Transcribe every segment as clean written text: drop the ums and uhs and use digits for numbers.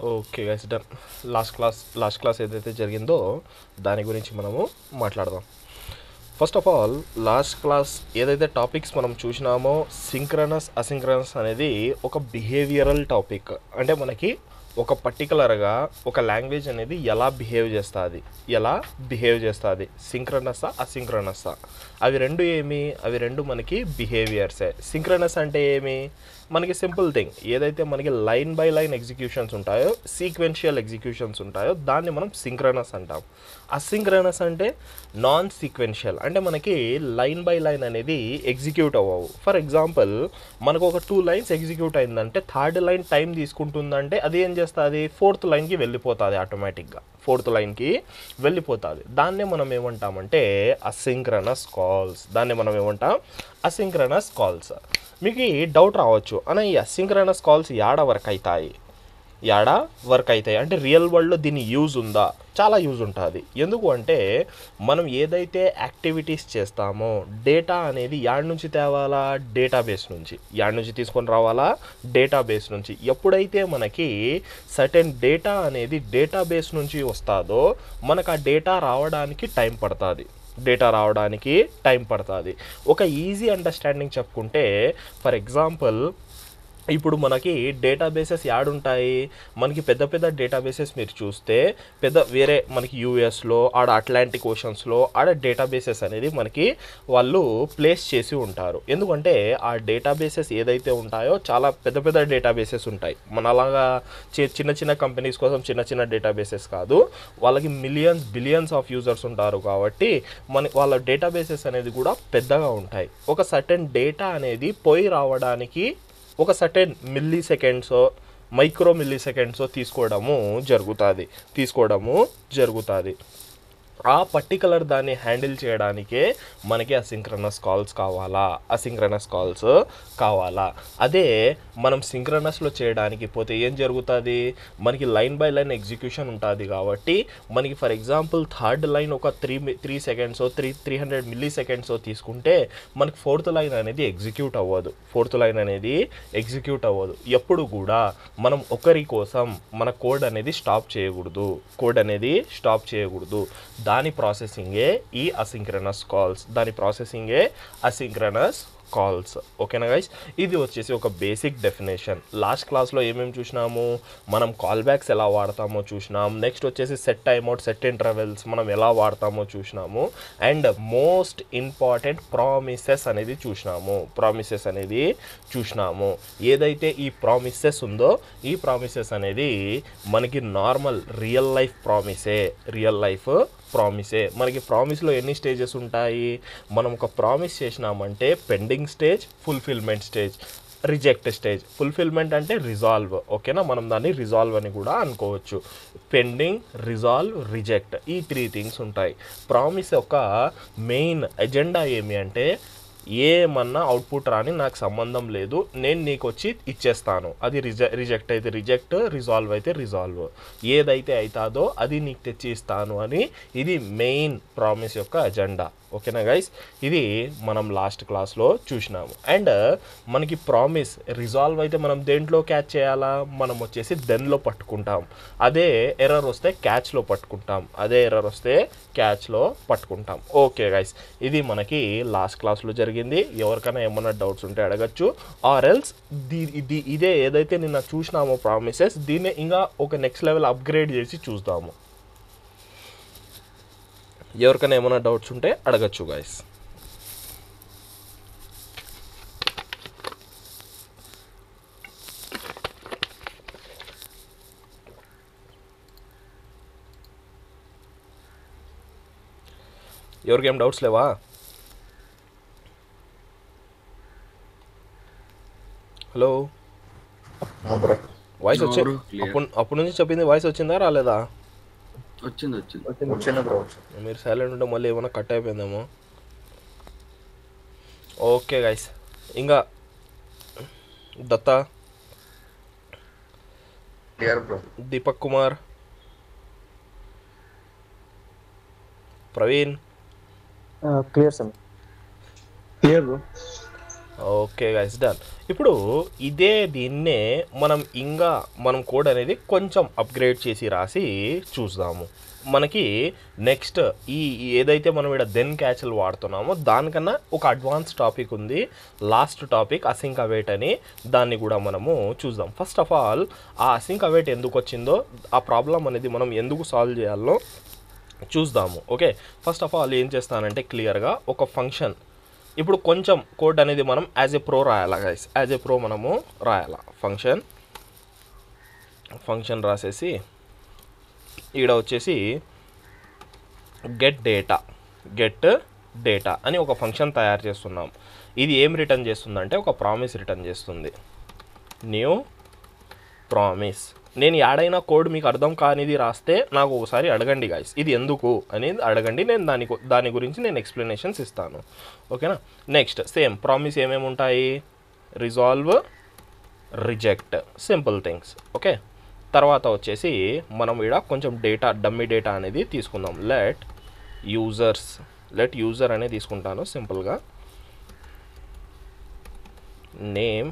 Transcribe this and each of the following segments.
Okay guys done. Last class ఏదైతే జరిగిందో దాని గురించి మనము మాట్లాడదాం. First of all last class ఏదైతే టాపిక్స్ మనం చూసినామో సింక్రనస్ అసింక్రనస్ అనేది ఒక బిహేవియరల్ టాపిక్. అంటే మనకి ఒక పర్టికులర్గా ఒక లాంగ్వేజ్ అనేది ఎలా బిహేవ్ చేస్తుంది సింక్రనస్సా అసింక్రనస్సా. అవి రెండు మనకి బిహేవియర్సే. సింక్రనస్ అంటే ఏమి, మనకి సింపుల్ థింగ్, ఏదైతే మనకి లైన్ బై లైన్ ఎగ్జిక్యూషన్స్ ఉంటాయో, సీక్వెన్షియల్ ఎగ్జిక్యూషన్స్ ఉంటాయో దాన్ని మనం సింక్రనస్ అంటాం. అసింక్రనస్ అంటే నాన్ సీక్వెన్షియల్, అంటే మనకి లైన్ బై లైన్ అనేది ఎగ్జిక్యూట్ అవ్వవు. ఫర్ ఎగ్జాంపుల్ మనకు ఒక 2 లైన్స్ ఎగ్జిక్యూట్ అయిందంటే థర్డ్ లైన్ టైం తీసుకుంటుందంటే అది ఏం చేస్తుంది, ఫోర్త్ లైన్కి వెళ్ళిపోతుంది, ఆటోమేటిక్గా ఫోర్త్ లైన్కి వెళ్ళిపోతుంది. దాన్నే మనం ఏమంటామంటే అసింక్రనస్ కాల్స్. మీకు డౌట్ రావచ్చు, అన్న ఈ అసింక్రనస్ కాల్స్ యాడ వర్క్ అవుతాయి అంటే రియల్ వరల్డ్లో దీని యూజ్ ఉందా? చాలా యూజ్ ఉంటుంది. ఎందుకు అంటే మనం ఏదైతే యాక్టివిటీస్ చేస్తామో డేటా అనేది యాడ్ నుంచి తేవాలా, డేటాబేస్ నుంచి తీసుకొని రావాలా, డేటాబేస్ నుంచి. ఎప్పుడైతే మనకి సర్టెన్ డేటా అనేది డేటాబేస్ నుంచి వస్తుందో మనకు ఆ డేటా రావడానికి టైం పడుతుంది. ఒక ఈజీ అండర్స్టాండింగ్ చెప్పుకుంటే, ఫర్ ఎగ్జాంపుల్ ఇప్పుడు మనకి డేటాబేసెస్ యాడుంటాయి, మనకి పెద్ద పెద్ద డేటాబేసెస్ మీరు చూస్తే వేరే మనకి యూఎస్లో ఆడ అట్లాంటిక్ ఓషన్స్లో ఆడ డేటాబేసెస్ అనేది మనకి వాళ్ళు ప్లేస్ చేసి ఉంటారు. ఎందుకంటే ఆ డేటాబేసెస్ ఏదైతే ఉంటాయో చాలా పెద్ద పెద్ద డేటాబేసెస్ ఉంటాయి. మన అలాగా చిన్న చిన్న కంపెనీస్ కోసం చిన్న డేటాబేసెస్ కాదు, వాళ్ళకి బిలియన్స్ ఆఫ్ యూజర్స్ ఉంటారు కాబట్టి వాళ్ళ డేటాబేసెస్ అనేది కూడా పెద్దగా ఉంటాయి. ఒక సర్టెన్ డేటా అనేది పోయి రావడానికి ఒక సర్టెన్ మైక్రో మిల్లీ సెకండ్స్ తీసుకోవడము జరుగుతుంది. ఆ పర్టికులర్ దాన్ని హ్యాండిల్ చేయడానికే మనకి అసింక్రనస్ కాల్స్ కావాలా. అదే మనం సింక్రనస్లో చేయడానికి పోతే ఏం జరుగుతుంది, మనకి లైన్ బై లైన్ ఎగ్జిక్యూషన్ ఉంటుంది కాబట్టి మనకి ఫర్ ఎగ్జాంపుల్ థర్డ్ లైన్ ఒక 300 మిల్లీ సెకండ్స్ తీసుకుంటే మనకి ఫోర్త్ లైన్ అనేది ఎగ్జిక్యూట్ అవ్వదు. ఎప్పుడు కూడా మనం ఒకరి కోసం మన కోడ్ అనేది స్టాప్ చేయకూడదు. దాని ప్రాసెసింగే అసింక్రనస్ కాల్స్. ఓకేనా గైస్, ఇది వచ్చేసి ఒక బేసిక్ డెఫినేషన్. లాస్ట్ క్లాస్లో ఏమేమి చూసినాము, మనం కాల్ బ్యాక్స్ ఎలా వాడతామో చూసినాం. నెక్స్ట్ వచ్చేసి సెట్ టైమ్అవుట్, సెట్ ఇంటర్వెల్స్ మనం ఎలా వాడతామో చూసినాము. అండ్ మోస్ట్ ఇంపార్టెంట్ ప్రామిసెస్ అనేది చూసినాము. ఏదైతే ఈ ప్రామిసెస్ ఉందో ఈ ప్రామిసెస్ అనేది మనకి నార్మల్ రియల్ లైఫ్ ప్రామిసే. మనకి ప్రామిస్లో ఎన్ని స్టేజెస్ ఉంటాయి, మనం ఒక ప్రామిస్ చేసినామంటే pending stage, fulfilment stage, reject stage. Fulfilment అంటే రిజాల్వ్. ఓకేనా, మనం దాన్ని రిజాల్వ్ అని కూడా అనుకోవచ్చు. పెండింగ్, రిజాల్వ్, రిజెక్ట్, ఈ 3 థింగ్స్ ఉంటాయి. ప్రామిస్ యొక్క మెయిన్ ఎజెండా ఏమి అంటే, ఏమన్నా అవుట్పుట్ రాని నాకు సంబంధం లేదు, నేను నీకు వచ్చి ఇచ్చేస్తాను. అది రిజెక్ట్ అయితే రిజెక్ట్, రిజాల్వ్ అయితే రిజాల్వ్, ఏదైతే అవుతుందో అది నీకు తెచ్చి ఇస్తాను అని. ఇది మెయిన్ ప్రామిస్ యొక్క అజెండా. ఓకేనా గైస్, ఇది మనం లాస్ట్ క్లాస్లో చూసినాము. అండ్ మనకి ప్రామిస్ రిజాల్వ్ అయితే మనం దేంట్లో క్యాచ్ చేయాలా, మనం వచ్చేసి దెన్లో పట్టుకుంటాం. అదే ఎర్రర్ వస్తే క్యాచ్లో పట్టుకుంటాం. ఓకే గైస్, ఇది మనకి లాస్ట్ క్లాస్లో జరిగింది. ఎవరికైనా ఏమన్నా డౌట్స్ ఉంటే అడగచ్చు. ఆర్ ఎల్స్ ఇదే ఏదైతే నిన్న చూసినామో ప్రామిసెస్, దీన్ని ఇంకా ఒక నెక్స్ట్ లెవెల్ అప్గ్రేడ్ చేసి చూద్దాము. ఎవరికైనా ఏమైనా డౌట్స్ ఉంటే అడగచ్చు గాయస్. ఎవరికేం డౌట్స్ లేవా? హలో, వాయిస్ వచ్చి అప్పుడు నుంచి చెప్పింది, వాయిస్ వచ్చిందా రాలేదా? వచ్చింది బ్రో. మీరు సైలెంట్ ఉంటే మళ్ళీ ఏమైనా కట్ అయిపోయిందేమో. ఓకే గైస్, ఇంకా Datta, Deepak Kumar, Praveen, clear sir. Clear bro. Okay guys, done. ఇప్పుడు దీన్నే మనం కోడ్ అనేది కొంచెం అప్గ్రేడ్ చేసి రాసి చూద్దాము. మనకి నెక్స్ట్ ఏదైతే మనం ఇక్కడ దెన్ క్యాచ్లు వాడుతున్నామో దానికన్నా ఒక అడ్వాన్స్ టాపిక్ ఉంది, లాస్ట్ టాపిక్ అసింక్ అవైట్ అని. దాన్ని కూడా మనము చూద్దాం. ఫస్ట్ ఆఫ్ ఆల్ ఆ అసింక్ అవైట్ ఎందుకు వచ్చిందో, ఆ ప్రాబ్లం అనేది మనం ఎందుకు సాల్వ్ చేయాలో చూద్దాము. ఓకే, ఫస్ట్ ఆఫ్ ఆల్ ఏం చేస్తానంటే క్లియర్గా ఒక ఫంక్షన్, ఇప్పుడు కొంచెం కోడ్ అనేది మనం యాజ్ ఏ ప్రో రాయాలా గైస్, యాజ్ ఏ ప్రో మనము రాయాలా. ఫంక్షన్ రాసేసి ఈడ వచ్చేసి గెట్ డేటా అని ఒక ఫంక్షన్ తయారు చేస్తున్నాం. ఇది ఏం రిటర్న్ చేస్తుందంటే ఒక ప్రామిస్ రిటర్న్ చేస్తుంది, న్యూ ప్రామిస్. నేను యాడైనా కోడ్ మీకు అర్థం కానిది రాస్తే నాకు ఒకసారి అడగండి గాయస్, ఇది ఎందుకు అనేది అడగండి, నేను దాని గురించి నేను ఎక్స్ప్లెనేషన్స్ ఇస్తాను. ఓకేనా. నెక్స్ట్ సేమ్ ప్రామిస్ ఏమేమి ఉంటాయి, resolve, reject, simple things. Okay, తర్వాత వచ్చేసి మనం ఇక్కడ కొంచెం డమ్మీ డేటా అనేది తీసుకుందాం. లెట్ యూజర్ అనేది తీసుకుంటాను సింపుల్గా. Name,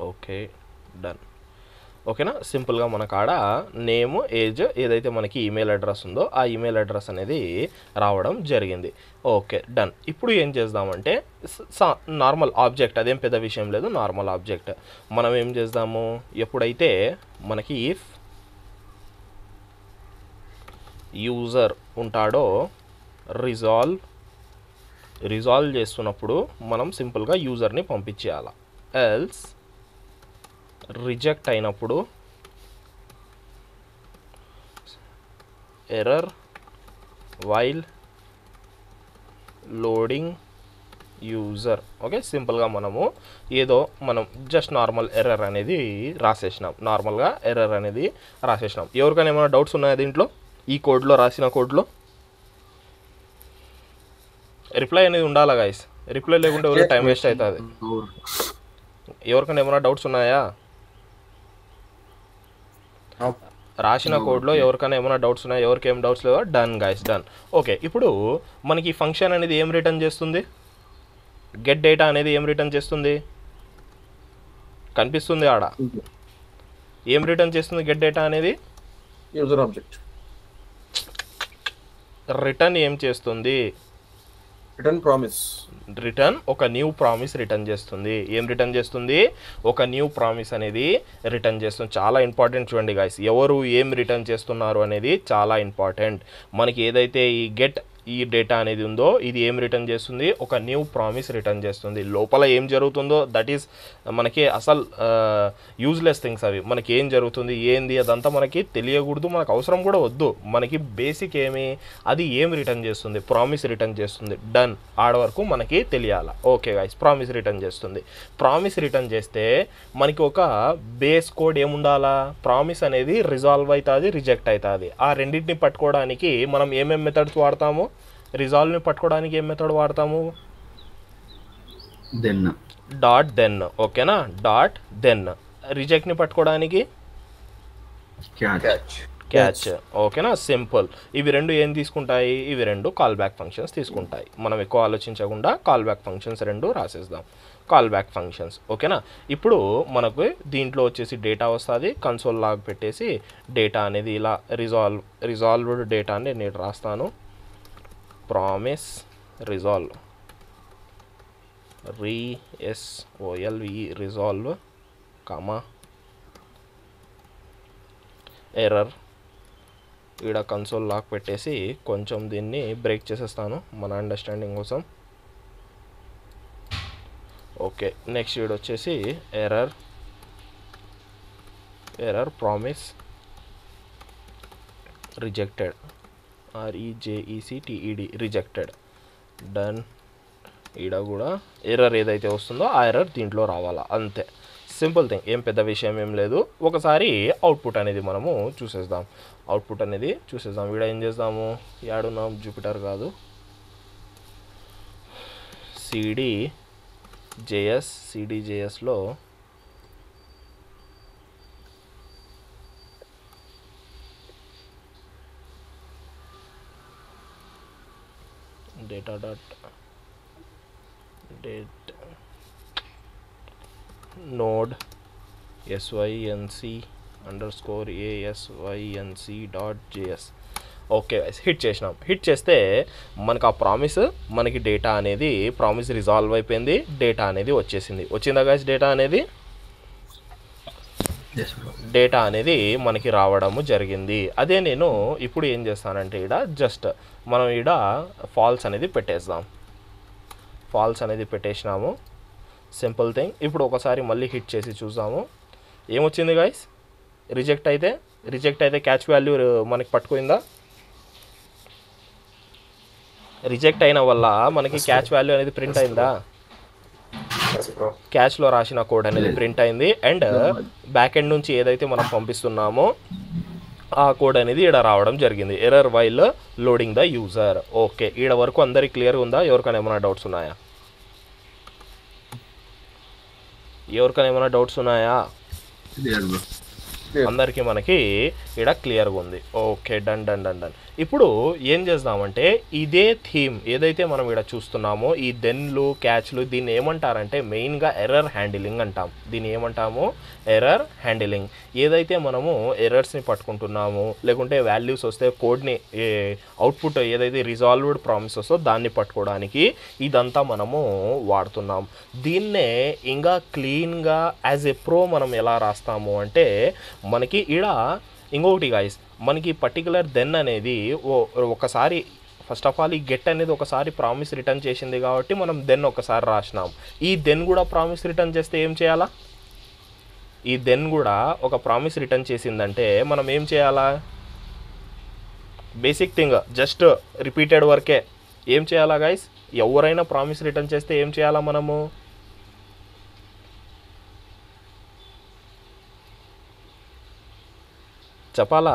okay done. ఓకేనా, సింపుల్గా మనకు ఆడ నేమ్, ఏజ్, ఏదైతే మనకి ఈమెయిల్ అడ్రస్ ఉందో ఆ ఈమెయిల్ అడ్రస్ అనేది రావడం జరిగింది. Okay done. ఇప్పుడు ఏం చేద్దామంటే నార్మల్ ఆబ్జెక్ట్, అదేం పెద్ద విషయం లేదు, నార్మల్ ఆబ్జెక్ట్. మనం ఏం చేద్దాము, ఎప్పుడైతే మనకి ఇఫ్ యూజర్ ఉంటాడో రిజాల్వ్ చేస్తున్నప్పుడు మనం సింపుల్గా యూజర్ని పంపించేయాలి. ఎల్స్ రిజెక్ట్ అయినప్పుడు error while loading user. Okay, సింపుల్గా మనం జస్ట్ నార్మల్ ఎర్రర్ అనేది రాసేసినాం. ఎవరికైనా ఏమైనా డౌట్స్ ఉన్నాయా దీంట్లో, ఈ కోడ్లో, రాసిన కోడ్లో? రిప్లై అనేది ఉండాలా గైస్, రిప్లై లేకుంటే ఎవరికి టైం వేస్ట్ అవుతుంది. ఎవరికైనా ఏమైనా డౌట్స్ ఉన్నాయా రాసిన కోడ్లో? ఎవరికైనా ఏమైనా డౌట్స్ ఉన్నాయా? ఎవరికి ఏం డౌట్స్ లేవా? Done guys, done. ఓకే, ఇప్పుడు మనకి ఈ ఫంక్షన్ అనేది ఏం రిటర్న్ చేస్తుంది, గెట్ డేటా అనేది ఏం రిటర్న్ చేస్తుంది, కనిపిస్తుంది ఆడ. ఏం రిటర్న్ చేస్తుంది గెట్ డేటా అనేది? User object. రిటర్న్ ఏం చేస్తుంది? రిటర్న్ ఒక న్యూ ప్రామిస్ రిటర్న్ చేస్తుంది. ఏం రిటర్న్ చేస్తుంది? ఒక న్యూ ప్రామిస్ అనేది రిటర్న్ చేస్తుంది. చాలా ఇంపార్టెంట్ చూడండి గాయస్, ఎవరు ఏం రిటర్న్ చేస్తున్నారు అనేది చాలా ఇంపార్టెంట్. మనకి ఏదైతే ఈ డేటా అనేది ఉందో ఇది ఏం రిటర్న్ చేస్తుంది? ఒక న్యూ ప్రామిస్ రిటర్న్ చేస్తుంది. లోపల ఏం జరుగుతుందో దట్ ఈస్ మనకి అసలు యూజ్లెస్ థింగ్స్ అవి. మనకి ఏం జరుగుతుంది ఏంది అదంతా మనకి తెలియకూడదు, మనకు అవసరం కూడా వద్దు. మనకి బేసిక్ అది ఏం రిటర్న్ చేస్తుంది? ప్రామిస్ రిటర్న్ చేస్తుంది. డన్, ఆడ వరకు మనకి తెలియాలా. ఓకే గైస్, ప్రామిస్ రిటర్న్ చేస్తుంది. ప్రామిస్ రిటర్న్ చేస్తే మనకి ఒక బేస్ కోడ్ ఏముండాలా? ప్రామిస్ అనేది రిజాల్వ్ అవుతుంది, రిజెక్ట్ అవుతుంది. ఆ రెండింటిని పట్టుకోవడానికి మనం ఏమేమి మెథడ్స్ వాడతాము? రిజాల్వ్ని పట్టుకోవడానికి ఏం మెథడ్ వాడతాము? .then. ఓకేనా, .then. రిజెక్ట్ని పట్టుకోవడానికి క్యాచ్. ఓకేనా, సింపుల్. ఇవి రెండు ఏం తీసుకుంటాయి? ఇవి రెండు కాల్ బ్యాక్ ఫంక్షన్స్ తీసుకుంటాయి. మనం ఎక్కువ ఆలోచించకుండా కాల్ బ్యాక్ ఫంక్షన్స్ రెండు రాసేద్దాం. Call back functions. ఓకేనా, ఇప్పుడు మనకు దీంట్లో వచ్చేసి డేటా వస్తుంది. కన్సోల్ లాగ్ పెట్టేసి డేటా అనేది ఇలా రిజాల్వ్డ్ డేటా అని నేను రాస్తాను. Promise resolve, resolve, error. ఈడ కన్సోల్ లాక్ పెట్టేసి కొంచెం దీన్ని బ్రేక్ చేసేస్తాను మన అండర్స్టాండింగ్ కోసం. ఓకే, నెక్స్ట్ ఈడ వచ్చేసి error promise rejected, REJECTED, rejected. Done. ఈడ కూడా ఎర్రర్ ఏదైతే వస్తుందో ఆ ఎర్రర్ దీంట్లో రావాలా, అంతే. సింపుల్ థింగ్, ఏం పెద్ద విషయం ఏం లేదు. ఒకసారి అవుట్పుట్ అనేది మనము చూసేద్దాం. ఈడ ఏం చేద్దాము? యాడున్నాం? జూపిటర్ కాదు, C సిడిజేఎస్లో data dot node sync_async.js. Okay hit చేసినాం. హిట్ చేస్తే మనకు ఆ మనకి డేటా అనేది ప్రామిస్ రిజాల్వ్ అయిపోయింది, డేటా అనేది వచ్చేసింది. వచ్చిందా గైస్? డేటా అనేది మనకి రావడము జరిగింది. అదే నేను ఇప్పుడు ఏం చేస్తానంటే జస్ట్ మనం ఫాల్స్ అనేది పెట్టేద్దాం. ఫాల్స్ అనేది పెట్టేసినాము. Simple thing. ఇప్పుడు ఒకసారి మళ్ళీ హిట్ చేసి చూద్దాము ఏమొచ్చింది గైస్. రిజెక్ట్ అయితే క్యాచ్ వాల్యూ మనకి పట్టుకుందా? రిజెక్ట్ అయిన వల్ల మనకి క్యాచ్ వాల్యూ అనేది ప్రింట్ అయిందా? క్యాచ్లో రాసిన కోడ్ అనేది ప్రింట్ అయింది. అండ్ బ్యాక్ ఎండ్ నుంచి ఏదైతే మనం పంపిస్తున్నామో ఆ కోడ్ అనేది రావడం జరిగింది. Error while loading the user. Okay, వరకు అందరికి క్లియర్గా ఉందా? ఎవరికైనా ఏమైనా డౌట్స్ ఉన్నాయా? అందరికీ మనకి క్లియర్గా ఉంది. Okay, done. ఇప్పుడు ఏం చేద్దామంటే ఇదే థీమ్ ఏదైతే మనం చూస్తున్నామో ఈ దెన్లు క్యాచ్లు దీన్ని ఏమంటారంటే మెయిన్గా ఎర్రర్ హ్యాండిలింగ్ అంటాం. దీన్ని ఏమంటాము? Error handling. ఏదైతే మనము ఎర్రర్స్ని పట్టుకుంటున్నామో లేకుంటే వాల్యూస్ వస్తే కోడ్ని అవుట్పుట్ ఏదైతే రిజాల్వ్డ్ ప్రామిస్ వస్తో దాన్ని పట్టుకోవడానికి ఇదంతా మనము వాడుతున్నాం. దీన్నే ఇంకా క్లీన్గా యాజ్ ఎ ప్రో మనం ఎలా రాస్తాము అంటే మనకి ఇంకొకటి గాయస్, మనకి పర్టికులర్ దెన్ అనేది ఒకసారి ఫస్ట్ ఆఫ్ ఆల్ ఈ గెట్ అనేది ఒకసారి ప్రామిస్ రిటర్న్ చేసింది కాబట్టి మనం దెన్ ఒకసారి రాసినాం. ఈ దెన్ కూడా ప్రామిస్ రిటర్న్ చేస్తే ఏం చేయాలా? ఈ దెన్ కూడా ఒక ప్రామిస్ రిటర్న్ చేసిందంటే మనం ఏం చేయాలా? బేసిక్ థింగ్ జస్ట్ రిపీటెడ్ వర్కే. ఏం చేయాలా గైస్? ఎవరైనా ప్రామిస్ రిటర్న్ చేస్తే ఏం చేయాలా మనము? చెప్పాలా?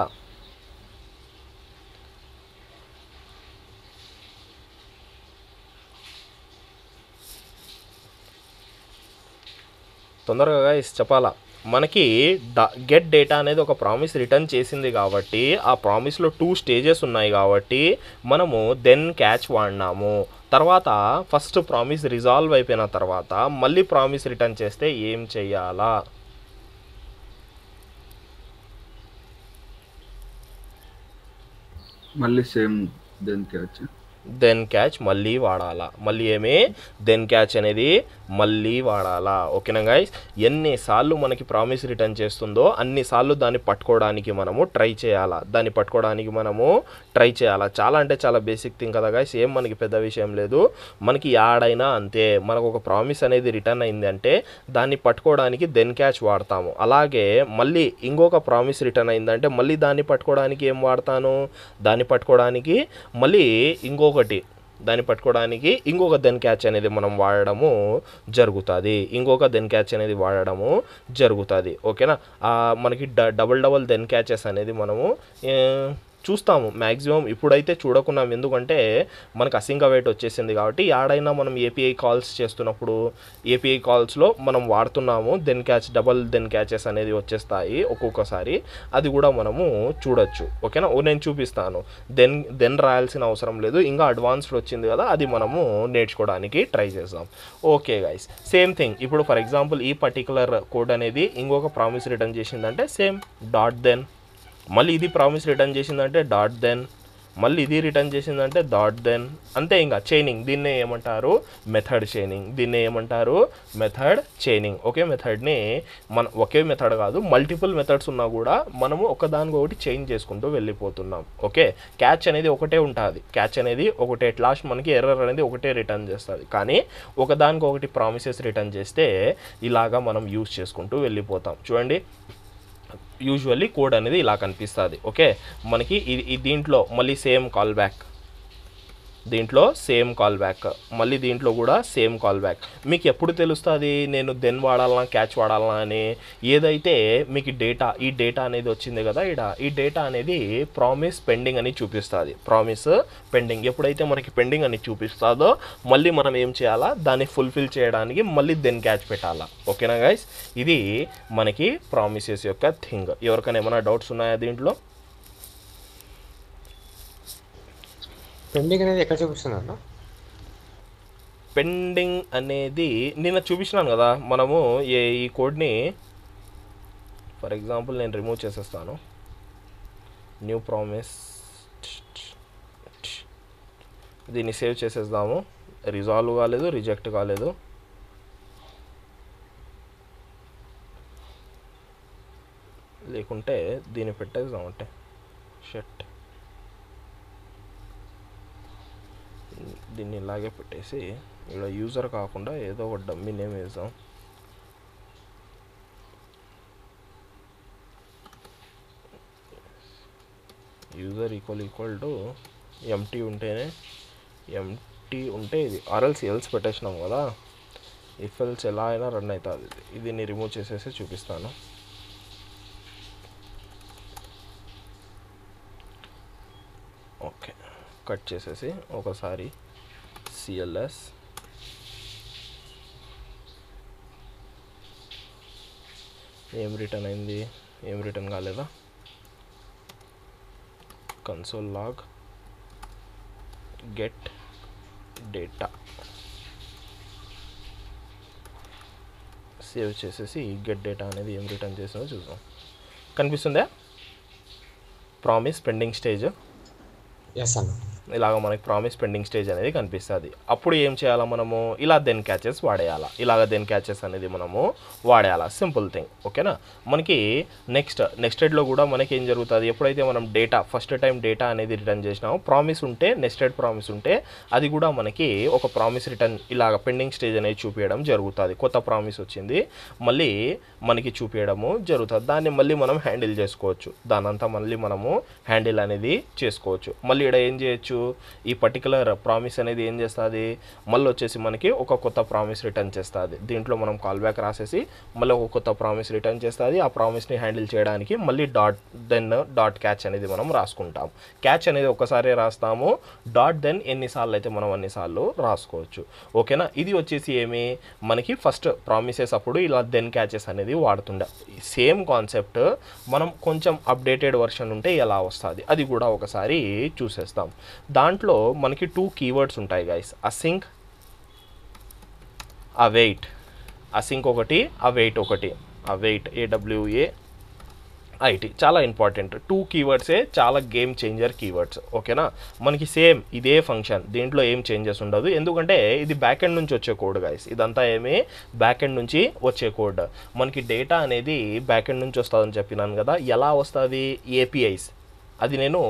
తొందరగా గైస్ చెప్పాలా? మనకి గెట్ డేటా అనేది ఒక ప్రామిస్ రిటర్న్ చేసింది కాబట్టి ఆ ప్రామిస్లో 2 స్టేజెస్ ఉన్నాయి కాబట్టి మనము దెన్ క్యాచ్ వాడినాము. తర్వాత ఫస్ట్ ప్రామిస్ రిజాల్వ్ అయిపోయిన తర్వాత మళ్ళీ ప్రామిస్ రిటర్న్ చేస్తే ఏం చెయ్యాలా? మళ్ళీ సేమ్ దెన్ క్యాచ్ మళ్ళీ వాడాలా. మళ్ళీ దెన్ క్యాచ్ అనేది మళ్ళీ వాడాలా. ఓకేనా గైస్? ఎన్నిసార్లు మనకి ప్రామిస్ రిటర్న్ చేస్తుందో అన్నిసార్లు దాన్ని పట్టుకోవడానికి మనము ట్రై చేయాలా. చాలా అంటే చాలా బేసిక్ థింగ్ కదా గైస్. ఏం మనకి పెద్ద విషయం లేదు. మనకి యాడైనా అంతే, మనకు ఒక ప్రామిస్ అనేది రిటర్న్ అయింది అంటే దాన్ని పట్టుకోవడానికి దెన్ క్యాచ్ వాడతాము. అలాగే మళ్ళీ ఇంకొక ప్రామిస్ రిటర్న్ అయిందంటే మళ్ళీ దాన్ని పట్టుకోవడానికి ఏం వాడతాను? దాన్ని పట్టుకోవడానికి మళ్ళీ ఇంకొక దెన్ క్యాచ్ అనేది మనం వాడడము జరుగుతుంది. ఓకేనా? మనకి డబుల్ దెన్ క్యాచెస్ అనేది మనము చూస్తాము మ్యాక్సిమం. ఇప్పుడైతే చూడకున్నాం, ఎందుకంటే మనకు అసింక్ అవైట్ వచ్చేసింది కాబట్టి యాడైనా మనం ఏపీఐ కాల్స్ చేస్తున్నప్పుడు ఏపీఐ కాల్స్లో మనం వాడుతున్నాము డబుల్ దెన్ క్యాచెస్ అనేది వచ్చేస్తాయి ఒక్కొక్కసారి. అది కూడా మనము చూడొచ్చు. ఓకేనా? నేను చూపిస్తాను. దెన్ రాయాల్సిన అవసరం లేదు, ఇంకా అడ్వాన్స్డ్ వచ్చింది కదా, అది మనము నేర్చుకోవడానికి ట్రై చేద్దాం. Okay guys, same thing. ఇప్పుడు ఫర్ ఎగ్జాంపుల్ ఈ పర్టికులర్ కోడ్ అనేది ఇంకొక ప్రామిస్ రిటర్న్ చేసిందంటే సేమ్ డాట్ దెన్, మళ్ళీ ఇది ప్రామిస్ రిటర్న్ చేసిందంటే డాట్ దెన్, మళ్ళీ ఇది రిటర్న్ చేసిందంటే డాట్ దెన్. అంతే, ఇంకా చైనింగ్. దీన్నే ఏమంటారు? Method chaining. ఒకే మెథడ్ని ఒకే మెథడ్ కాదు, మల్టిపుల్ మెథడ్స్ ఉన్నా కూడా మనము ఒకదానికొకటి చైన్ చేసుకుంటూ వెళ్ళిపోతున్నాం. ఓకే, క్యాచ్ అనేది ఒకటే ఉంటుంది. లాస్ట్ మనకి ఎర్రర్ అనేది ఒకటే రిటర్న్ చేస్తుంది. కానీ ఒకదానికొకటి ప్రామిసెస్ రిటర్న్ చేస్తే ఇలాగా మనం యూజ్ చేసుకుంటూ వెళ్ళిపోతాం. చూడండి, యూజువల్లీ కోడ్ అనేది ఇలా కనిపిస్తుంది. ఓకే, మనకి దీంట్లో మళ్ళీ సేమ్ కాల్ బ్యాక్. దీంట్లో సేమ్ కాల్ బ్యాక్, మళ్ళీ దీంట్లో కూడా సేమ్ కాల్ బ్యాక్. మీకు ఎప్పుడు తెలుస్తుంది నేను దెన్ వాడాలన్నా క్యాచ్ వాడాలన్నా అని? ఏదైతే మీకు ఈ డేటా అనేది వచ్చింది కదా, ఈ డేటా అనేది ప్రామిస్ పెండింగ్ అని చూపిస్తుంది. ప్రామిస్ పెండింగ్ ఎప్పుడైతే మనకి పెండింగ్ అని చూపిస్తుందో మళ్ళీ మనం ఏం చేయాలా, దాన్ని ఫుల్ఫిల్ చేయడానికి మళ్ళీ దెన్ క్యాచ్ పెట్టాలా. ఓకేనా గైస్, ఇది మనకి ప్రామిసెస్ యొక్క థింగ్. ఎవరికైనా ఏమైనా డౌట్స్ ఉన్నాయా దీంట్లో? పెండింగ్ అనేది ఎక్కడ చూపిస్తుంది అన్న? పెండింగ్ అనేది నిన్న చూపించినాను కదా మనము. ఈ కోడ్ని ఫర్ ఎగ్జాంపుల్ నేను రిమూవ్ చేసేస్తాను. న్యూ ప్రామిస్, దీన్ని సేవ్ చేసేద్దాము. రిజాల్వ్ కాలేదు, రిజెక్ట్ కాలేదు. లేకుంటే దీన్ని పెట్టేద్దామంటే షట్, దీన్ని ఇలాగే పెట్టేసి ఇక్కడ యూజర్ కాకుండా ఏదో ఒక డమ్మీ నేమ్ వేద్దాం. యూజర్ ఈక్వల్ టు ఎంటీ ఉంటేనే, ఎంటీ ఉంటే ఇది ఎల్స్ పెట్టేసినాం కదా. ఇఫ్ ఎల్స్ ఎలా అయినా రన్ అవుతుంది. దీన్ని రిమూవ్ చేసేసి చూపిస్తాను. ఓకే, కట్ చేసేసి ఒకసారి సిఎల్ఎస్ ఏం రిటర్న్ అయింది, ఏం రిటర్న్ కాలేదా? Console log get data save చేసేసి గెట్ డేటా అనేది ఏం రిటర్న్ చేసిందో చూద్దాం. కనిపిస్తుందా? Promise pending stage. ఎస్ అన్న. ఇలాగ మనకి ప్రామిస్ పెండింగ్ స్టేజ్ అనేది కనిపిస్తుంది. అప్పుడు ఏం చేయాలా మనము, ఇలా దెన్ క్యాచెస్ వాడేయాలా. ఇలాగ దెన్ క్యాచెస్ అనేది మనము వాడేయాలా. Simple thing. ఓకేనా. మనకి నెక్స్టెడ్లో కూడా మనకి ఏం జరుగుతుంది, ఎప్పుడైతే మనం ఫస్ట్ టైం డేటా అనేది రిటర్న్ చేసినామో, ప్రామిస్ ఉంటే, నెక్స్టెడ్ ప్రామిస్ ఉంటే అది కూడా మనకి ఒక ప్రామిస్ రిటర్న్ ఇలాగ పెండింగ్ స్టేజ్ అనేది చూపించడం జరుగుతుంది. కొత్త ప్రామిస్ వచ్చింది మళ్ళీ మనకి చూపించడము జరుగుతుంది. దాన్ని మళ్ళీ మనం హ్యాండిల్ చేసుకోవచ్చు. దానంతా మళ్ళీ మనము హ్యాండిల్ అనేది చేసుకోవచ్చు. మళ్ళీ ఇక్కడ ఏం చేయొచ్చు, ఈ పర్టికులర్ ప్రామిస్ అనేది ఏం చేస్తుంది, మళ్ళీ వచ్చేసి మనకి ఒక కొత్త ప్రామిస్ రిటర్న్ చేస్తుంది. దీంట్లో మనం కాల్ బ్యాక్ రాసేసి మళ్ళీ ఒక కొత్త ప్రామిస్ రిటర్న్ చేస్తుంది. ఆ ప్రామిస్ని హ్యాండిల్ చేయడానికి మళ్ళీ డాట్ క్యాచ్ అనేది మనం రాసుకుంటాం. క్యాచ్ అనేది ఒకసారి రాస్తాము, దెన్ ఎన్నిసార్లు అయితే మనం అన్నిసార్లు రాసుకోవచ్చు. ఓకేనా. ఇది వచ్చేసి ఏమి మనకి ఫస్ట్ ప్రామిసెస్ అప్పుడు ఇలా దెన్ క్యాచెస్ అనేది వాడుతుండే. సేమ్ కాన్సెప్ట్ మనం కొంచెం అప్డేటెడ్ వర్షన్ ఉంటే ఎలా వస్తుంది అది కూడా ఒకసారి చూసేస్తాం. దాంట్లో మనకి 2 కీవర్డ్స్ ఉంటాయి గైస్, అసింక్, అవైట్. అసింక్ ఒకటి, అవైట్ ఒకటి. అవైట్ AWAIT చాలా ఇంపార్టెంట్. 2 కీవర్డ్సే చాలా గేమ్ చేంజర్ కీవర్డ్స్. ఓకేనా. మనకి సేమ్ ఇదే ఫంక్షన్, దీంట్లో ఏం చేంజెస్ ఉండదు. ఎందుకంటే ఇది బ్యాక్ ఎండ్ నుంచి వచ్చే కోడ్ గైస్. ఇదంతా ఏమి బ్యాక్ ఎండ్ నుంచి వచ్చే కోడ్. మనకి డేటా అనేది బ్యాక్ ఎండ్ నుంచి వస్తుందని చెప్పినాను కదా. ఎలా వస్తుంది, ఏపీఐస్. అది నేను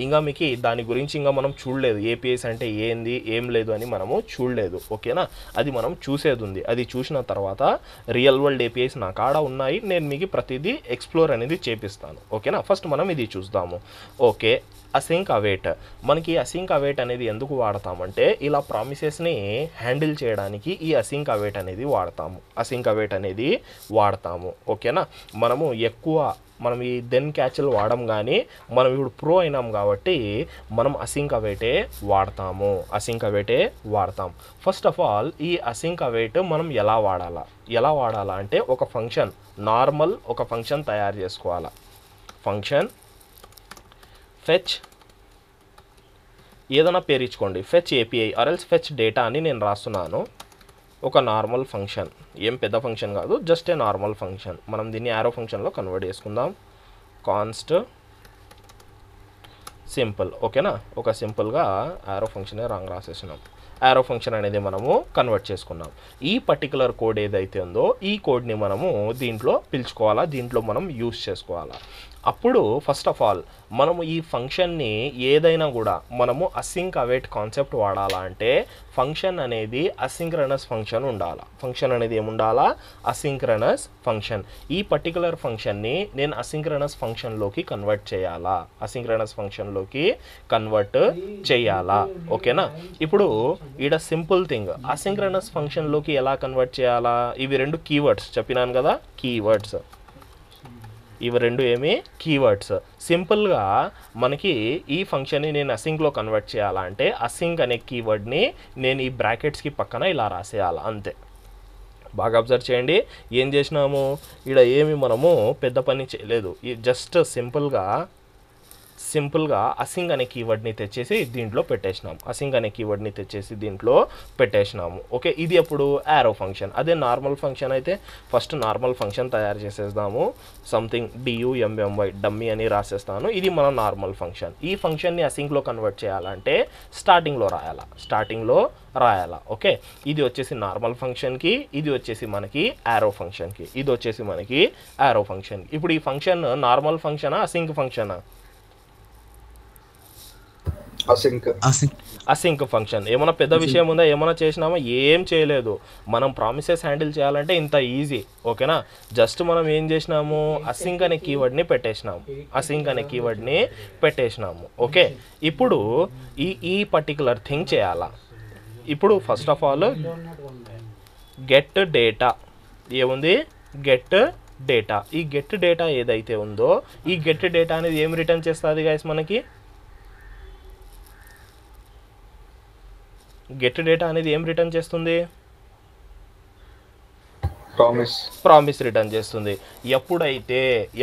ఇంకా మీకు దాని గురించి ఇంకా మనం చూడలేదు. ఏపీఐస్ అంటే ఏంది ఏం లేదు అని మనము చూడలేదు. ఓకేనా. అది మనం చూసేది ఉంది. అది చూసిన తర్వాత రియల్ వరల్డ్ ఏపీఐస్ నా కాడ ఉన్నాయి, నేను మీకు ప్రతిదీ ఎక్స్ప్లోర్ అనేది చేపిస్తాను. ఓకేనా. ఫస్ట్ మనం ఇది చూద్దాము. Okay, async await. మనకి అసింక్ అవైట్ అనేది ఎందుకు వాడతామంటే ఇలా ప్రామిసెస్ని హ్యాండిల్ చేయడానికి ఈ అసింక్ అవైట్ అనేది వాడతాము. ఓకేనా. మనము మనం ఈ దెన్ క్యాచ్లు వాడడం, కానీ మనం ఇప్పుడు ప్రో అయినాం కాబట్టి మనం అసింక్ అవైటే వాడతాం. ఫస్ట్ ఆఫ్ ఆల్ ఈ అసింక్ అవైట్ మనం ఎలా వాడాలా అంటే ఒక ఫంక్షన్ నార్మల్ ఒక ఫంక్షన్ తయారు చేసుకోవాలా. ఫంక్షన్ ఫెచ్ ఏదైనా పేరు ఇచ్చుకోండి, ఫెచ్ ఏపీఐ ఆర్ఎల్స్ ఫెచ్ డేటా అని నేను రాస్తున్నాను. ఒక నార్మల్ ఫంక్షన్, ఏం పెద్ద ఫంక్షన్ కాదు, జస్ట్ ఏ నార్మల్ ఫంక్షన్. మనం దీన్ని యారో ఫంక్షన్లో కన్వర్ట్ చేసుకుందాం. Const simple. ఓకేనా. ఒక సింపుల్గా యారో ఫంక్షనే రాంగ్ రాసేసినాం. యారో ఫంక్షన్ అనేది మనము కన్వర్ట్ చేసుకున్నాం. ఈ పర్టికులర్ కోడ్ ఏదైతే ఉందో ఈ కోడ్ని మనము దీంట్లో పిలుచుకోవాలా, దీంట్లో మనం యూస్ చేసుకోవాలా. అప్పుడు ఫస్ట్ ఆఫ్ ఆల్ మనము ఈ ఫంక్షన్ని ఏదైనా కూడా మనము అసింక్ అవైట్ కాన్సెప్ట్ వాడాలా అంటే ఫంక్షన్ అనేది అసింక్రనస్ ఫంక్షన్ ఉండాలా. ఫంక్షన్ అనేది ఏముండాలా? Asynchronous function. ఈ పర్టికులర్ ఫంక్షన్ని నేను అసింక్రనస్ ఫంక్షన్లోకి కన్వర్ట్ చేయాలా, అసింక్రనస్ ఫంక్షన్లోకి కన్వర్ట్ చేయాలా. ఓకేనా? ఇప్పుడు ఈడ సింపుల్ థింగ్, అసింక్రనస్ ఫంక్షన్లోకి ఎలా కన్వర్ట్ చేయాలా? ఇవి రెండు కీవర్డ్స్ చెప్పినాను కదా, కీవర్డ్స్. ఇవి రెండు ఏమి? కీవర్డ్స్. సింపుల్గా మనకి ఈ ఫంక్షన్ని నేను అసింక్లో కన్వర్ట్ చేయాలంటే అసింక్ అనే కీవర్డ్ని నేను ఈ బ్రాకెట్స్కి పక్కన ఇలా రాసేయాలి అంతే. బాగా అబ్జర్వ్ చేయండి. ఏం చేసినాము ఇక్కడ? ఏమి మనము పెద్ద పని చేయలేదు. జస్ట్ సింపుల్గా అసింగ్ అనే కీవర్డ్ని తెచ్చేసి దీంట్లో పెట్టేసినాం. అసింగ్ అనే కీవర్డ్ని తెచ్చేసి దీంట్లో పెట్టేసినాము. ఓకే, ఇది అప్పుడు యారో ఫంక్షన్. అదే నార్మల్ ఫంక్షన్ అయితే ఫస్ట్ నార్మల్ ఫంక్షన్ తయారు చేసేద్దాము. సంథింగ్ DUMMY డమ్మీ అని రాసేస్తాను. ఇది మన నార్మల్ ఫంక్షన్. ఈ ఫంక్షన్ని అసింగ్లో కన్వర్ట్ చేయాలంటే స్టార్టింగ్లో రాయాలా. ఓకే, ఇది వచ్చేసి నార్మల్ ఫంక్షన్కి, ఇది వచ్చేసి మనకి యారో ఫంక్షన్కి, ఇది వచ్చేసి మనకి యారో ఫంక్షన్కి. ఇప్పుడు ఈ ఫంక్షన్ నార్మల్ ఫంక్షనా అసింక్ ఫంక్షనా? Async function. ఏమైనా పెద్ద విషయం ఉందా? ఏమైనా చేసినామా? ఏం చేయలేదు. మనం ప్రామిసెస్ హ్యాండిల్ చేయాలంటే ఇంత ఈజీ. ఓకేనా? జస్ట్ మనం ఏం చేసినాము? అసింక్ అనే కీవర్డ్ని పెట్టేసినాము. ఓకే, ఇప్పుడు ఈ పర్టికులర్ థింగ్ చేయాలా. ఇప్పుడు first of all get data ఏముంది? Get data. ఈ గెట్ డేటా ఏదైతే ఉందో ఈ గెట్ డేటా అనేది ఏం రిటర్న్ చేస్తుంది గైస్? మనకి గెట్ డేటా అనేది ఏం రిటర్న్ చేస్తుంది? ప్రామిస్ రిటర్న్ చేస్తుంది.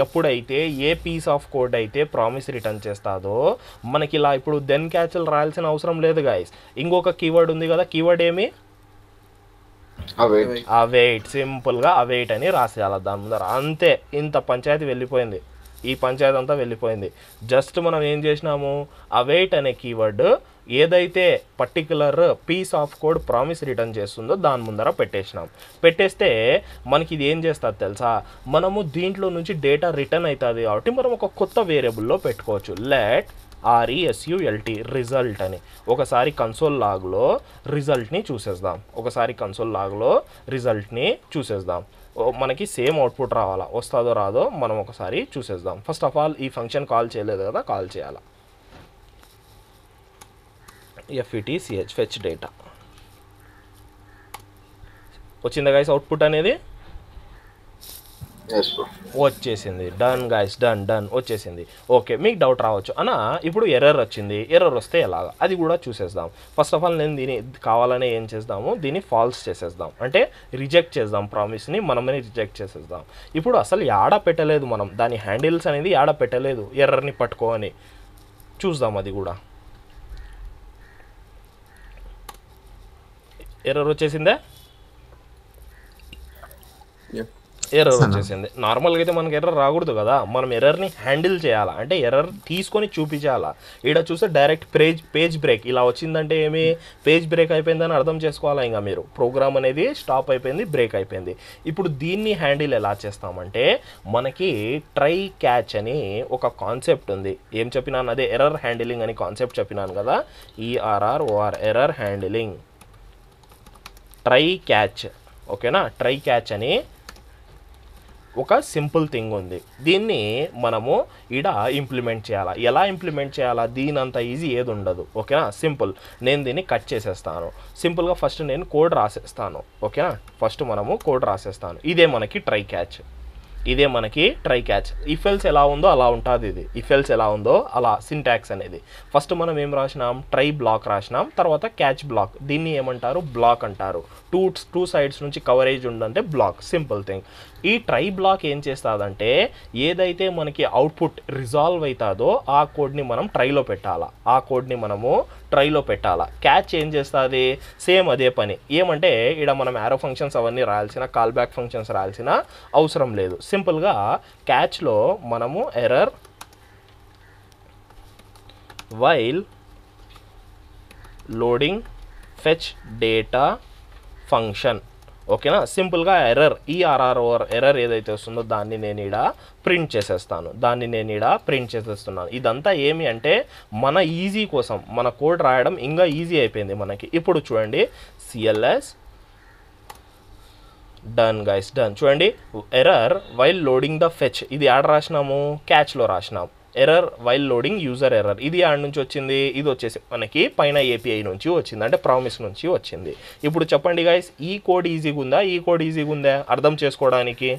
ఎప్పుడైతే ఏ పీస్ ఆఫ్ కోడ్ అయితే ప్రామిస్ రిటర్న్ చేస్తాదో మనకి ఇలా ఇప్పుడు దెన్ క్యాచ్లు రాయాల్సిన అవసరం లేదు గాయస్. ఇంకొక కీవర్డ్ ఉంది కదా, కీవర్డ్ ఏమి? అవైట్. సింపుల్గా అవైట్ అని రాసేయాలి దాని ముందర. అంతే. ఇంత పంచాయతీ వెళ్ళిపోయింది. ఈ పంచాయతీ అంతా వెళ్ళిపోయింది. జస్ట్ మనం ఏం చేసినాము? అవైట్ అనే కీవర్డ్ ఏదైతే particular piece of code promise return చేస్తుందో దాని ముందర పెట్టేస్తే మనకి ఇది ఏం చేస్తుంది తెలుసా? మనము దీంట్లో నుంచి డేటా రిటర్న్ అవుతుంది కాబట్టి మనం ఒక కొత్త వేరియబుల్లో పెట్టుకోవచ్చు. లెట్ RESULT రిజల్ట్ అని. ఒకసారి కన్సోల్ లాగ్లో రిజల్ట్ని చూసేద్దాం. మనకి సేమ్ అవుట్పుట్ రావాలా, వస్తుందో రాదో మనం ఒకసారి చూసేద్దాం. ఫస్ట్ ఆఫ్ ఆల్ ఈ ఫంక్షన్ కాల్ చేయలేదు కదా, కాల్ చేయాలా. FETCH ఫెచ్ డేటా వచ్చిందా గైస్? అవుట్పుట్ అనేది వచ్చేసింది. డన్ గైస్, డన్ వచ్చేసింది. ఓకే, మీకు డౌట్ రావచ్చు అన్న ఇప్పుడు ఎర్రర్ వచ్చింది, ఎర్రర్ వస్తే ఎలాగా అది కూడా చూసేద్దాం. ఫస్ట్ ఆఫ్ ఆల్ నేను దీన్ని కావాలనే ఏం చేద్దాము? దీన్ని ఫాల్స్ చేసేద్దాం, అంటే రిజెక్ట్ చేద్దాం. ప్రామిస్ని మనమే రిజెక్ట్ చేసేద్దాం. ఇప్పుడు అసలు యాడ పెట్టలేదు మనం, దాని హ్యాండిల్స్ అనేది యాడ పెట్టలేదు. ఎర్రర్ని పట్టుకోని చూద్దాం. అది కూడా ఎర్రర్ వచ్చేసిందే. ఎర్రర్ వచ్చేసింది. నార్మల్గా అయితే మనకి ఎర్రర్ రాకూడదు కదా, మనం ఎర్రర్ని హ్యాండిల్ చేయాలా, అంటే ఎర్రర్ తీసుకొని చూపించాలా. ఇక్కడ చూస్తే డైరెక్ట్ పేజ్ బ్రేక్ ఇలా వచ్చిందంటే ఏమి? పేజ్ బ్రేక్ అయిపోయిందని అర్థం చేసుకోవాలా. ఇంకా మీరు ప్రోగ్రామ్ అనేది స్టాప్ అయిపోయింది, బ్రేక్ అయిపోయింది. ఇప్పుడు దీన్ని హ్యాండిల్ ఎలా చేస్తామంటే మనకి ట్రై క్యాచ్ అని ఒక కాన్సెప్ట్ ఉంది. ఏం చెప్పినాను? అదే ఎర్రర్ హ్యాండిలింగ్ అని కాన్సెప్ట్ చెప్పినాను కదా, ERROR error handling, try catch. ఓకేనా? ట్రై క్యాచ్ అని ఒక సింపుల్ థింగ్ ఉంది. దీన్ని మనము ఈడ ఇంప్లిమెంట్ చేయాలా. ఎలా ఇంప్లిమెంట్ చేయాలా? దీని అంత ఈజీ ఏది ఉండదు. ఓకేనా? సింపుల్. నేను దీన్ని కట్ చేసేస్తాను. సింపుల్గా ఫస్ట్ నేను కోడ్ రాసేస్తాను. ఓకేనా? ఫస్ట్ మనము కోడ్ రాసేస్తాను. ఇదే మనకి ట్రై క్యాచ్. ఇఫ్ ఎల్స్ ఎలా ఉందో అలా ఉంటుంది. ఇది ఇఫ్ ఎల్స్ ఎలా ఉందో అలా సింటాక్స్ అనేది. ఫస్ట్ మనం ఏం రాసినాం? ట్రై బ్లాక్ రాసినాం, తర్వాత క్యాచ్ బ్లాక్. దీన్ని ఏమంటారు? బ్లాక్ అంటారు. టూ సైడ్స్ నుంచి కవరేజ్ ఉందంటే బ్లాక్. Simple thing. ఈ ట్రై బ్లాక్ ఏం చేస్తుందంటే ఏదైతే మనకి అవుట్పుట్ రిజాల్వ్ అవుతుందో ఆ కోడ్ని మనం ట్రైలో పెట్టాలా. క్యాచ్ ఏం చేస్తుంది? సేమ్ అదే పని. ఏమంటే ఇక్కడ మనం యారో ఫంక్షన్స్ అవన్నీ రాయాల్సిన, కాల్ బ్యాక్ ఫంక్షన్స్ రాయాల్సిన అవసరం లేదు. సింపుల్గా క్యాచ్లో మనము error while loading fetch data function ఓకేనా. సింపుల్గా ఎర్రర్ ఏదైతే వస్తుందో దాన్ని నేను ఈడ ప్రింట్ చేసేస్తున్నాను. ఇదంతా ఏమి అంటే మన ఈజీ కోసం, మన కోడ్ రాయడం ఇంకా ఈజీ అయిపోయింది మనకి. ఇప్పుడు చూడండి సిఎల్ఎస్ డన్ గైస్, డన్. చూడండి error while loading the fetch, ఇది యాడ్ రాసినాము, క్యాచ్లో రాసినాం. Error while loading user error, ఇది యాడ్ నుంచి వచ్చింది, ఇది వచ్చేసి మనకి పైన ఏపీఐ నుంచి వచ్చింది, అంటే ప్రామిస్ నుంచి వచ్చింది. ఇప్పుడు చెప్పండి గైస్, ఈ కోడ్ ఈజీగా ఉందా అర్థం చేసుకోవడానికి?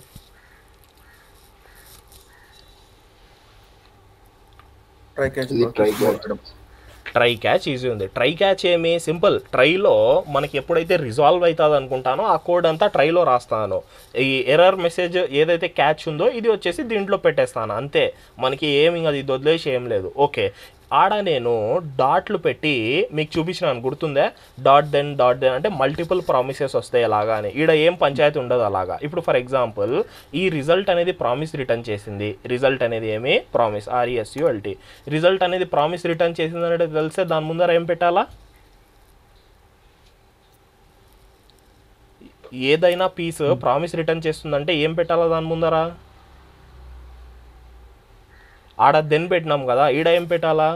ట్రై క్యాచ్ ఈజీ ఉంది. ట్రై క్యాచ్ ఏమి సింపుల్, ట్రైలో మనకి ఎప్పుడైతే రిజాల్వ్ అవుతుంది అనుకుంటానో ఆ కోడ్ అంతా ట్రైలో రాస్తాను. ఈ ఎర్రర్ మెసేజ్ ఏదైతే క్యాచ్ ఉందో ఇది వచ్చేసి దీంట్లో పెట్టేస్తాను, అంతే. మనకి ఏమి అది వదిలేసి ఏం లేదు. ఓకే, ఆడ నేను డాట్లు పెట్టి మీకు చూపించినాను, గుర్తుందే? డాట్ దెన్ అంటే మల్టిపుల్ ప్రామిసెస్ వస్తాయి అలాగా అని. ఈడ ఏం పంచాయతీ ఉండదు అలాగా. ఇప్పుడు ఫర్ ఎగ్జాంపుల్ ఈ రిజల్ట్ అనేది ప్రామిస్ రిటర్న్ చేసింది, రిజల్ట్ అనేది ఏమి ప్రామిస్, RESULT, రిజల్ట్ అనేది ప్రామిస్ రిటర్న్ చేసింది అనేది తెలిస్తే దాని ముందర ఏం పెట్టాలా? ఏదైనా పీస్ ప్రామిస్ రిటర్న్ చేస్తుందంటే ఏం పెట్టాలా దాని ముందర? ఆడ దెన్ పెట్టినాం కదా, ఈడ ఏం పెట్టాలా?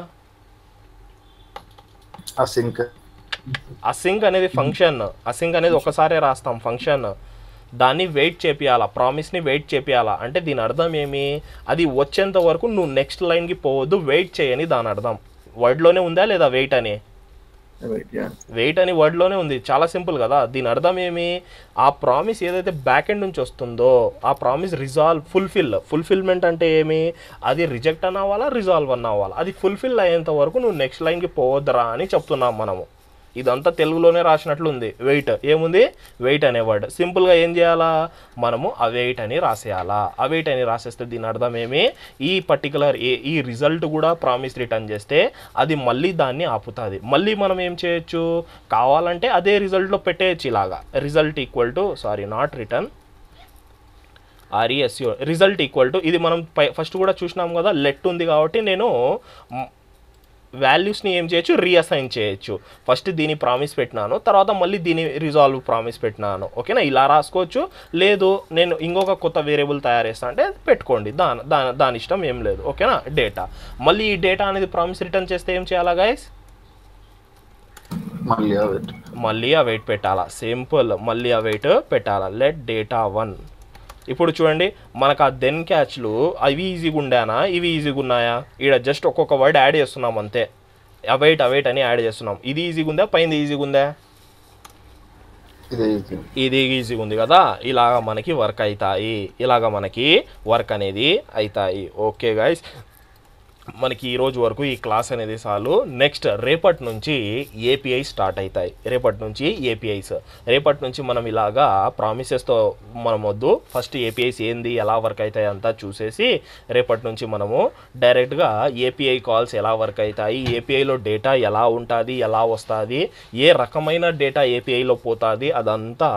అసింక్ అనేది ఫంక్షన్, అసింక్ అనేది ఒకసారే రాస్తాం ఫంక్షన్, దాన్ని వెయిట్ చేపియాలా, ప్రామిస్ని వెయిట్ చేపియాలా. అంటే దీని అర్థం ఏమి, అది వచ్చేంత వరకు నువ్వు నెక్స్ట్ లైన్కి పోవద్దు, వెయిట్ చేయని దాని అర్థం. వర్డ్లోనే ఉందా లేదా వెయిట్ అని? వెయిట్ అని వర్డ్లోనే ఉంది, చాలా సింపుల్ కదా. దీని అర్థం ఏమి, ఆ ప్రామిస్ ఏదైతే బ్యాక్ ఎండ్ నుంచి వస్తుందో ఆ ప్రామిస్ ఫుల్ఫిల్మెంట్ అంటే ఏమి, అది రిజెక్ట్ అని అవ్వాలా, రిజాల్వ్ అని అవ్వాలా, అది ఫుల్ఫిల్ అయ్యేంత వరకు నువ్వు నెక్స్ట్ లైన్కి పోవద్దురా అని చెప్తున్నాం మనము. ఇదంతా తెలుగులోనే రాసినట్లుంది. వెయిట్ ఏముంది, వెయిట్ అనే వర్డ్. సింపుల్గా ఏం చేయాలా, మనము అవైట్ అని రాసేయాలా. అవైట్ అని రాసేస్తే దీని అర్థం ఏమి, ఈ పర్టికులర్ ఈ రిజల్ట్ కూడా ప్రామిస్ రిటర్న్ చేస్తే అది మళ్ళీ దాన్ని ఆపుతుంది. మళ్ళీ మనం ఏం చేయొచ్చు, కావాలంటే అదే రిజల్ట్లో పెట్టేయచ్చు ఇలాగా, result equal to not return RESU, result equal to, ఇది మనం ఫస్ట్ కూడా చూసినాం కదా, లెట్ ఉంది కాబట్టి నేను వాల్యూస్ని ఏం చేయొచ్చు, రీఅసైన్ చేయొచ్చు. ఫస్ట్ దీని ప్రామిస్ పెట్టినాను, తర్వాత మళ్ళీ దీని రిజాల్వ్ ప్రామిస్ పెట్టినాను. ఓకేనా, ఇలా రాసుకోవచ్చు. లేదు నేను ఇంకొక కొత్త వేరియబుల్ తయారు చేస్తా అంటే పెట్టుకోండి, దాని ఇష్టం, ఏం లేదు. ఓకేనా. డేటా, మళ్ళీ ఈ డేటా అనేది ప్రామిస్ రిటర్న్ చేస్తే ఏం చేయాలా గైస్? మళ్ళీ అవైట్ పెట్టాలా. సింపుల్, మళ్ళీ అవైట్ పెట్టాలా. Let data 1. ఇప్పుడు చూడండి మనకు ఆ దెన్ క్యాచ్లు అవి ఈజీగా ఉండానా, ఇవి ఈజీగా ఉన్నాయా? ఈడ జస్ట్ ఒక్కొక్క వర్డ్ యాడ్ చేస్తున్నాం అంతే, అవైట్ అని యాడ్ చేస్తున్నాం. ఇది ఈజీగా ఉందా, పైన ఈజీగా ఉందా? ఇది ఈజీగా ఉంది కదా. ఇలాగ మనకి వర్క్ అనేది అవుతాయి. ఓకే గైస్, మనకి ఈరోజు వరకు ఈ క్లాస్ అనేది చాలు. నెక్స్ట్ రేపటి నుంచి ఏపీఐ స్టార్ట్ అవుతాయి. రేపటి నుంచి మనం ఇలాగా ప్రామిసెస్తో మనం వద్దు, ఫస్ట్ ఏపీఐస్ ఏంది, ఎలా వర్క్ అవుతాయి అంతా చూసేసి రేపటి నుంచి మనము డైరెక్ట్గా ఏపీఐ కాల్స్ ఎలా వర్క్ అవుతాయి, ఏపీఐలో డేటా ఎలా ఉంటుంది, ఎలా వస్తుంది, ఏ రకమైన డేటా ఏపీఐలో పోతుంది, అదంతా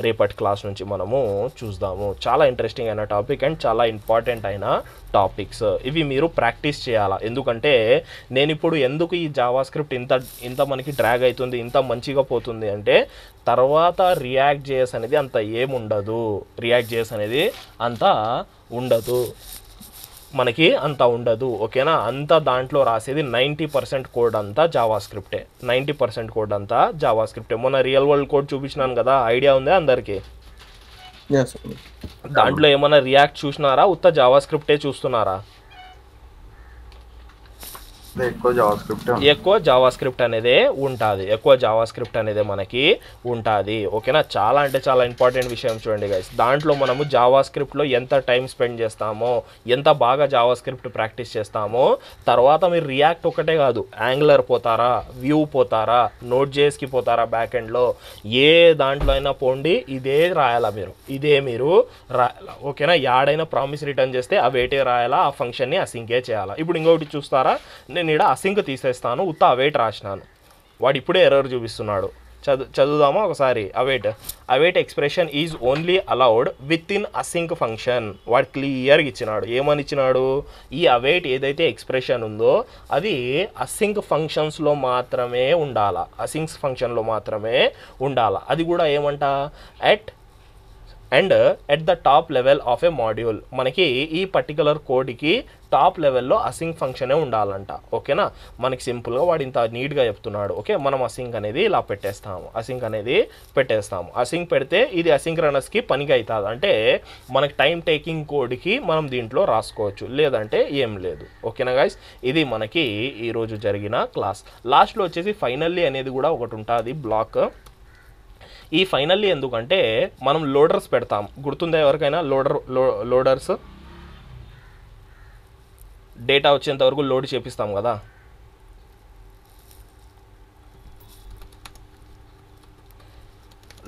రేపటి క్లాస్ నుంచి మనము చూద్దాము. చాలా ఇంట్రెస్టింగ్ అయిన టాపిక్ అండ్ చాలా ఇంపార్టెంట్ అయిన టాపిక్స్ ఇవి. మీరు ప్రాక్టీస్ చేయాలా. ఎందుకంటే నేను ఇప్పుడు ఎందుకు ఈ జావా స్క్రిప్ట్ ఇంత మనకి డ్రాగ్ అవుతుంది, ఇంత మంచిగా పోతుంది అంటే, తర్వాత రియాక్ట్ జేఎస్ అనేది అంత ఉండదు. ఓకేనా. అంతా దాంట్లో రాసేది 90% కోడ్ అంతా జావా స్క్రిప్టే. 90% కోడ్ అంతా జావా స్క్రిప్టే. మొన్న రియల్ వరల్డ్ కోడ్ చూపించినాను కదా, ఐడియా ఉందా అందరికీ? దాంట్లో ఏమైనా రియాక్ట్ చూసినారా, ఉత్త జావా స్క్రిప్టే చూస్తున్నారా? ఎక్కువ జావా స్క్రిప్ట్ అనేదే మనకి ఉంటుంది. ఓకేనా. చాలా అంటే చాలా ఇంపార్టెంట్ విషయం చూడండి గైస్. దాంట్లో మనము జావా స్క్రిప్ట్లో ఎంత టైం స్పెండ్ చేస్తామో, ఎంత బాగా జావా స్క్రిప్ట్ ప్రాక్టీస్ చేస్తామో, తర్వాత మీరు రియాక్ట్ ఒకటే కాదు, యాంగులర్ పోతారా, వ్యూ పోతారా, నోట్ జేఎస్కి పోతారా, బ్యాక్ ఎండ్లో ఏ దాంట్లో అయినా పోండి, ఇదే రాయాలా మీరు రాయాలా. ఓకేనా. యాడైనా ప్రామిస్ రిటర్న్ చేస్తే ఆ వేటే రాయాలా, ఆ ఫంక్షన్ని అసింకే చేయాలా. ఇప్పుడు ఇంకొకటి చూస్తారా, నేను ఇక్కడ అసింక్ తీసేస్తాను, ఉత్త అవైట్ రాసినాను, వాడు ఇప్పుడే ఎర్రర్ చూపిస్తున్నాడు. చదువుదామా ఒకసారి. Await expression is only allowed with in async function. వాడు క్లియర్గా ఇచ్చినాడు. ఏమని ఇచ్చినాడు? ఈ అవైట్ ఏదైతే ఎక్స్ప్రెషన్ ఉందో అది అసింక్ ఫంక్షన్స్లో మాత్రమే ఉండాలా. అసింక్ ఫంక్షన్లో మాత్రమే ఉండాలా. అది కూడా ఏమంట? At the top level of A module. మనకి ఈ పర్టికులర్ కోడ్కి టాప్ లెవెల్లో అసింక్ ఫంక్షనే ఉండాలంట. ఓకేనా? మనకి సింపుల్గా వాడు ఇంత నీట్గా చెప్తున్నాడు. ఓకే, మనం అసింక్ అనేది ఇలా పెట్టేస్తాము. అసింక్ పెడితే ఇది అసింక్రనస్కి పనికి అవుతుంది. అంటే మనకి టైం టేకింగ్ కోడ్కి మనం దీంట్లో రాసుకోవచ్చు, లేదంటే ఏం లేదు. ఓకేనా గైస్? ఇది మనకి ఈరోజు జరిగిన క్లాస్. లాస్ట్లో వచ్చేసి ఫైనల్లీ అనేది కూడా ఒకటి ఉంటుంది బ్లాక్. ఈ ఫైనల్లీ ఎందుకంటే మనం లోడర్స్ పెడతాం. గుర్తుందా ఎవరికైనా? లోడర్స్ డేటా వచ్చేంత వరకు లోడ్ చేపిస్తాం కదా.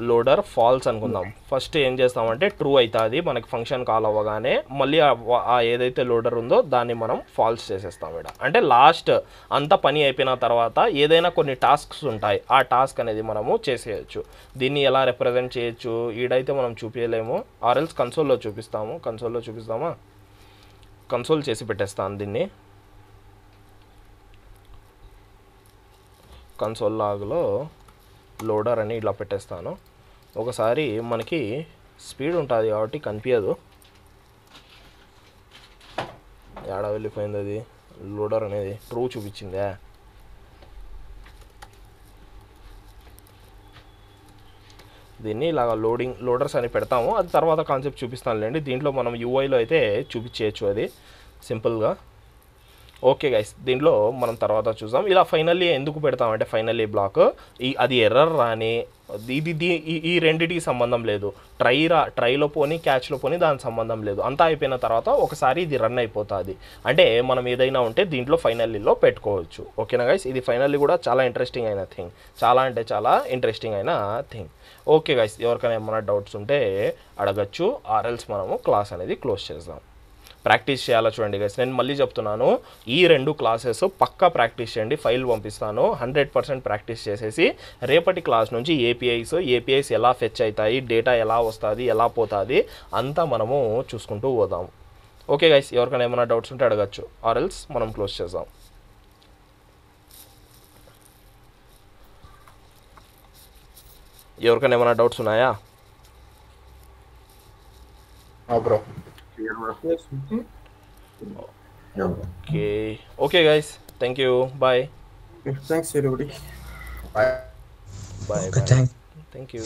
లోడర్ ఫాల్స్ అనుకుందాం. ఫస్ట్ ఏం చేస్తామంటే ట్రూ అవుతుంది మనకి ఫంక్షన్ కాల్ అవ్వగానే. మళ్ళీ ఆ ఏదైతే లోడర్ ఉందో దాన్ని మనం ఫాల్స్ చేసేస్తాం ఇక్కడ. అంటే లాస్ట్ అంతా పని అయిపోయిన తర్వాత ఏదైనా కొన్ని టాస్క్స్ ఉంటాయి, ఆ టాస్క్ అనేది మనము చేసేయచ్చు. దీన్ని ఎలా రిప్రజెంట్ చేయొచ్చు? ఈడైతే మనం చూపించలేము, ఆర్ఎల్స్ కన్సోల్లో చూపిస్తామా? కన్సోల్ చేసి పెట్టేస్తాను దీన్ని. కన్సోల్ లాగ్లో లోడర్ అని ఇలా పెట్టేస్తాను. ఒకసారి మనకి స్పీడ్ ఉంటుంది కాబట్టి కనిపించదు. ఏడా వెళ్ళిపోయింది అది? లోడర్ అనేది ట్రూ చూపించిందే. దీన్ని ఇలాగ లోడర్స్ అని పెడతాము. అది తర్వాత కాన్సెప్ట్ చూపిస్తానులేండి. దీంట్లో మనం యూఐలో అయితే చూపించేయచ్చు అది సింపుల్గా. ఓకే గైస్, దీంట్లో మనం తర్వాత చూద్దాం. ఇలా ఫైనల్లీ ఎందుకు పెడతామంటే ఫైనల్లీ బ్లాక్ అది ఎర్రర్ రాని ఈ రెండిటికి సంబంధం లేదు. ట్రైలో పోని క్యాచ్లో పోని దానికి సంబంధం లేదు. అంతా అయిపోయిన తర్వాత ఒకసారి ఇది రన్ అయిపోతుంది. అంటే మనం ఏదైనా ఉంటే దీంట్లో ఫైనల్లీలో పెట్టుకోవచ్చు. ఓకేనా గైస్? ఇది ఫైనల్లీ కూడా చాలా ఇంట్రెస్టింగ్ అయిన థింగ్. చాలా ఇంట్రెస్టింగ్ అయిన థింగ్. ఓకే గైస్, ఎవరికైనా ఏమైనా డౌట్స్ ఉంటే అడగచ్చు, ఆర్ఎల్స్ మనము క్లాస్ అనేది క్లోజ్ చేద్దాం. ప్రాక్టీస్ చేయాలా చూడండి గైస్. నేను మళ్ళీ చెప్తున్నాను, ఈ 2 క్లాసెస్ పక్కా ప్రాక్టీస్ చేయండి. ఫైల్ పంపిస్తాను, 100% ప్రాక్టీస్ చేసేసి రేపటి క్లాస్ నుంచి ఏపీఐస్ ఎలా ఫెచ్ అవుతాయి, డేటా ఎలా వస్తుంది, ఎలా పోతుంది అంతా మనము చూసుకుంటూ పోదాం. ఓకే గైస్, ఎవరికైనా ఏమైనా డౌట్స్ ఉంటే అడగచ్చు, ఆర్ఎల్స్ మనం క్లోజ్ చేద్దాం. ఎవరికైనా ఏమైనా డౌట్స్ ఉన్నాయా? Bro. Okay guys, thank you, bye. Thanks everybody. Bye. Okay, thank Thank you.